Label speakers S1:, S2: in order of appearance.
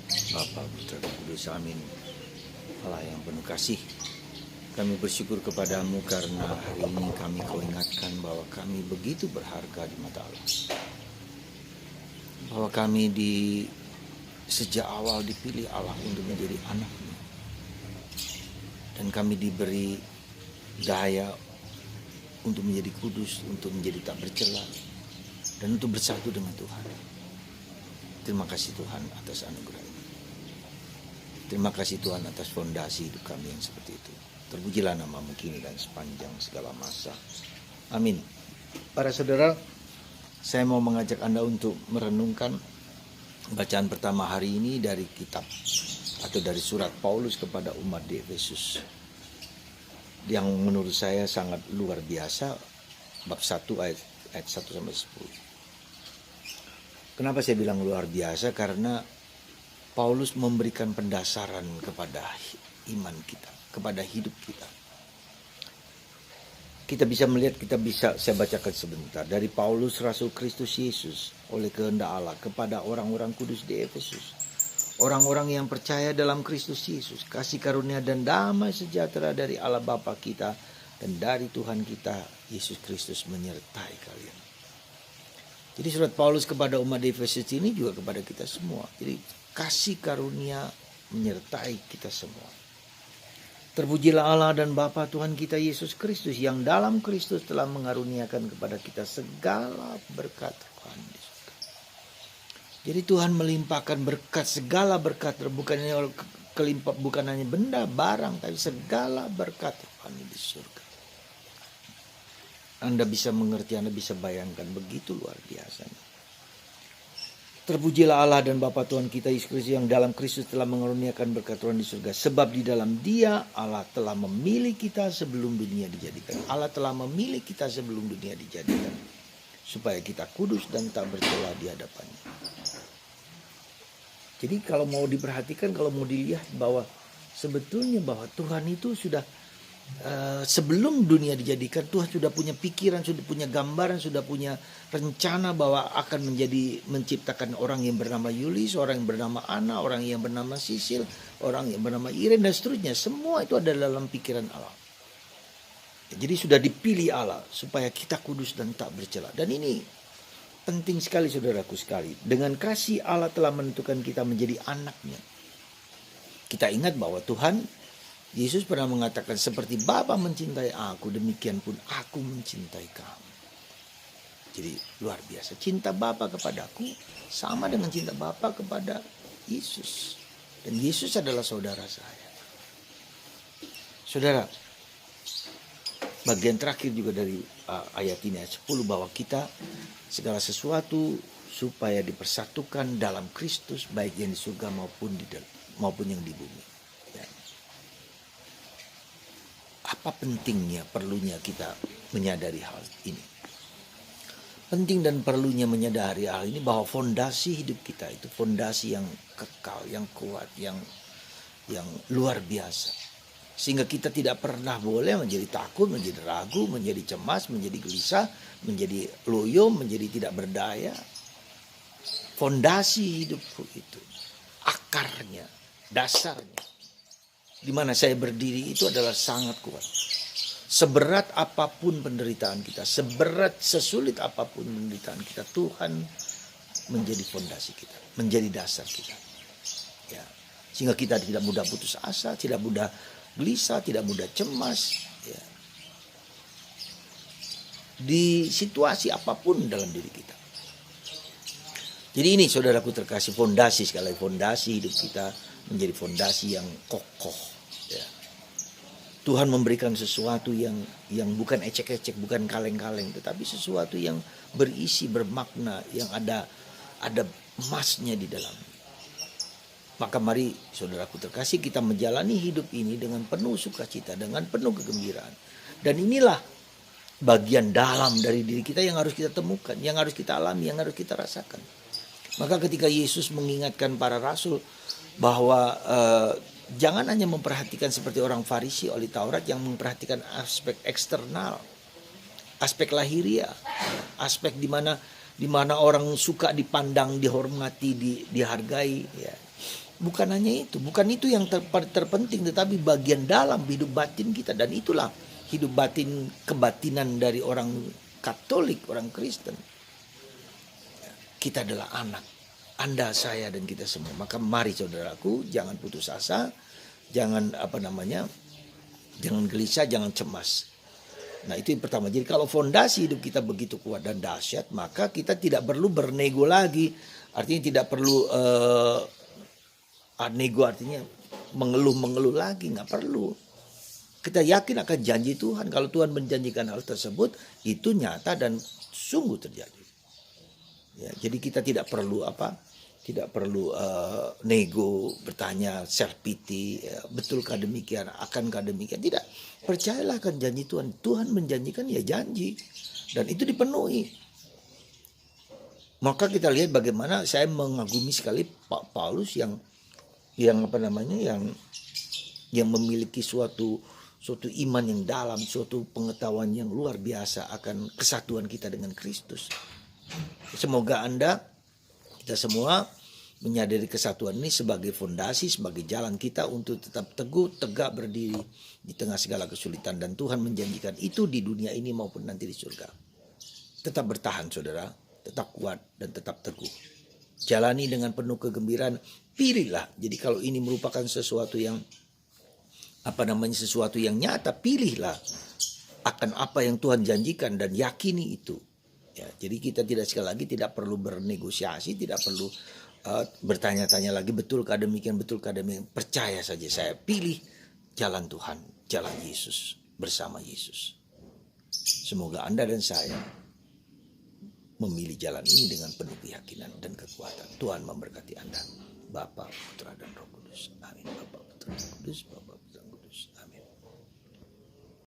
S1: Bapa, Putra, dan Kudus. Amin. Allah yang penuh kasih, kami bersyukur kepadamu karena hari ini kau ingatkan bahwa kami begitu berharga di mata Allah. Bahwa kami sejak awal dipilih Allah untuk menjadi anak-Nya. Dan kami diberi daya untuk menjadi kudus, untuk menjadi tak bercela, dan untuk bersatu dengan Tuhan. Terima kasih Tuhan atas anugerah ini. Terima kasih Tuhan atas fondasi hidup kami yang seperti itu. Terpujilah namamu kini dan sepanjang segala masa. Amin. Para saudara, saya mau mengajak Anda untuk merenungkan bacaan pertama hari ini dari kitab atau dari surat Paulus kepada umat di Efesus, yang menurut saya sangat luar biasa, bab 1 ayat 1 sampai 10. Kenapa saya bilang luar biasa? Karena Paulus memberikan pendasaran kepada iman kita, kepada hidup kita. Kita bisa melihat, saya bacakan sebentar. Dari Paulus, Rasul Kristus Yesus, oleh kehendak Allah, kepada orang-orang kudus di Efesus. Orang-orang yang percaya dalam Kristus Yesus, kasih karunia dan damai sejahtera dari Allah Bapa kita dan dari Tuhan kita, Yesus Kristus menyertai kalian. Jadi surat Paulus kepada umat di Efesus ini juga kepada kita semua. Jadi kasih karunia menyertai kita semua. Terpujilah Allah dan Bapa Tuhan kita Yesus Kristus, yang dalam Kristus telah mengaruniakan kepada kita segala berkat rohani di surga. Jadi Tuhan melimpahkan berkat, segala berkat, bukan hanya benda, barang, tapi segala berkat rohani di surga. Anda bisa mengerti, Anda bisa bayangkan, begitu luar biasanya. Terpujilah Allah dan Bapa Tuhan kita Yesus Kristus, yang dalam Kristus telah mengaruniakan berkat rohani di surga. Sebab di dalam Dia Allah telah memilih kita sebelum dunia dijadikan. Allah telah memilih kita sebelum dunia dijadikan, supaya kita kudus dan tak bercela di hadapannya. Jadi kalau mau diperhatikan, kalau mau dilihat bahwa sebetulnya bahwa Tuhan itu sudah sebelum dunia dijadikan, Tuhan sudah punya pikiran, sudah punya gambaran, sudah punya rencana bahwa akan menciptakan orang yang bernama Yulis, orang yang bernama Ana, orang yang bernama Sisil, orang yang bernama Iren, dan seterusnya. Semua itu ada dalam pikiran Allah. Jadi sudah dipilih Allah supaya kita kudus dan tak bercela. Dan ini penting sekali saudaraku sekali. Dengan kasih Allah telah menentukan kita menjadi anak-Nya. Kita ingat bahwa Tuhan Yesus pernah mengatakan, seperti Bapa mencintai aku, demikian pun aku mencintai kamu. Jadi luar biasa. Cinta Bapa kepadaku sama dengan cinta Bapa kepada Yesus. Dan Yesus adalah saudara saya. Saudara, bagian terakhir juga dari ayat ini, ayat 10, bahwa kita segala sesuatu supaya dipersatukan dalam Kristus, baik yang di surga maupun yang di bumi. Apa pentingnya, perlunya kita menyadari hal ini? Penting dan perlunya menyadari hal ini bahwa fondasi hidup kita itu fondasi yang kekal, yang kuat, yang luar biasa. Sehingga kita tidak pernah boleh menjadi takut, menjadi ragu, menjadi cemas, menjadi gelisah, menjadi loyo, menjadi tidak berdaya. Fondasi hidupku itu, akarnya, dasarnya, di mana saya berdiri itu adalah sangat kuat. Seberat apapun penderitaan kita, sesulit apapun penderitaan kita, Tuhan menjadi fondasi kita, menjadi dasar kita. Ya, sehingga kita tidak mudah putus asa, tidak mudah gelisah, tidak mudah cemas. Ya. Di situasi apapun dalam diri kita. Jadi ini saudaraku terkasih, fondasi, sekali fondasi hidup kita menjadi fondasi yang kokoh. Ya. Tuhan memberikan sesuatu yang bukan ecek-ecek, bukan kaleng-kaleng, tetapi sesuatu yang berisi, bermakna, yang ada emasnya di dalamnya. Maka mari saudaraku terkasih, kita menjalani hidup ini dengan penuh sukacita, dengan penuh kegembiraan. Dan inilah bagian dalam dari diri kita yang harus kita temukan, yang harus kita alami, yang harus kita rasakan. Maka ketika Yesus mengingatkan para rasul bahwa jangan hanya memperhatikan seperti orang Farisi ahli Taurat yang memperhatikan aspek eksternal, aspek lahiriah, aspek di mana orang suka dipandang, dihormati, dihargai, ya. Bukan hanya itu, bukan itu yang terpenting, tetapi bagian dalam hidup batin kita. Dan itulah hidup batin, kebatinan dari orang Katolik, orang Kristen. Kita adalah anak, Anda, saya, dan kita semua. Maka mari saudaraku, jangan putus asa, jangan jangan gelisah, jangan cemas. Nah, itu yang pertama. Jadi kalau fondasi hidup kita begitu kuat dan dahsyat, maka kita tidak perlu bernego lagi. Artinya tidak perlu nego, artinya mengeluh lagi, nggak perlu. Kita yakin akan janji Tuhan. Kalau Tuhan menjanjikan hal tersebut, itu nyata dan sungguh terjadi. Ya, jadi kita tidak perlu tidak perlu nego, bertanya, self pity, betulkah demikian, akankah demikian? Tidak, percayalah akan janji Tuhan. Tuhan menjanjikan, ya janji, dan itu dipenuhi. Maka kita lihat bagaimana saya mengagumi sekali Pak Paulus yang memiliki suatu iman yang dalam, suatu pengetahuan yang luar biasa akan kesatuan kita dengan Kristus. Semoga kita semua menyadari kesatuan ini sebagai fondasi, sebagai jalan kita untuk tetap teguh, tegak berdiri di tengah segala kesulitan. Dan Tuhan menjanjikan itu di dunia ini maupun nanti di surga. Tetap bertahan saudara, tetap kuat dan tetap teguh. Jalani dengan penuh kegembiraan, pilihlah. Jadi kalau ini merupakan sesuatu yang sesuatu yang nyata, pilihlah akan apa yang Tuhan janjikan dan yakini itu. Ya, jadi kita sekali lagi tidak perlu bernegosiasi, tidak perlu bertanya-tanya lagi betulkah demikian, betulkah demikian. Percaya saja, saya pilih jalan Tuhan, jalan Yesus, bersama Yesus. Semoga Anda dan saya memilih jalan ini dengan penuh keyakinan dan kekuatan. Tuhan memberkati Anda. Bapa, Putra, dan Roh Kudus. Amin. Bapa, Putra, dan Kudus. Bapa, Putra, dan Kudus. Amin.